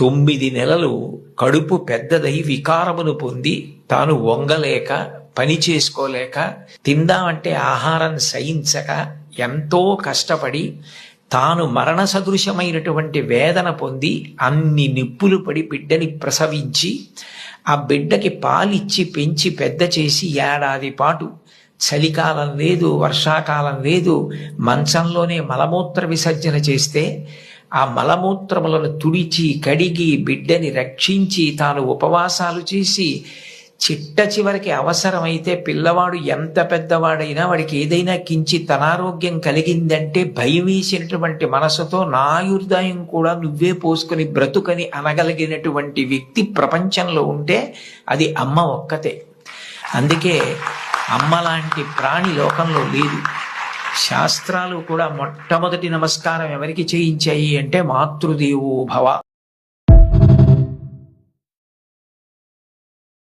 9 నెలలు కడుపు పెద్దదై వికారమును పొంది తాను వంగలేక పని చేసుకోలేక తిందామంటే ఆహారం సహించక ఎంతో కష్టపడి తాను మరణ సదృశమైనటువంటి వేదన పొంది అన్ని నిప్పులు పడి బిడ్డని ప్రసవించి ఆ బిడ్డకి పాలిచ్చి పెంచి పెద్ద చేసి ఏడాది పాటు చలికాలం లేదు, వర్షాకాలం లేదు, మంచంలోనే మలమూత్ర విసర్జన చేస్తే ఆ మలమూత్రములను తుడిచి కడిగి బిడ్డని రక్షించి తాను ఉపవాసాలు చేసి చిట్ట చివరికి అవసరమైతే పిల్లవాడు ఎంత పెద్దవాడైనా వాడికి ఏదైనా కించిత్ అనారోగ్యం కలిగిందంటే భయం వేసినటువంటి మనసుతో నా ఆయుర్దాయం కూడా నువ్వే పోసుకొని బ్రతుకని అనగలిగినటువంటి వ్యక్తి ప్రపంచంలో ఉంటే అది అమ్మ ఒక్కతే. అందుకే అమ్మ లాంటి ప్రాణి లోకంలో లేదు. శాస్త్రాలు కూడా మొట్టమొదటి నమస్కారం ఎవరికి చేయించాయి అంటే మాతృదేవో భవ.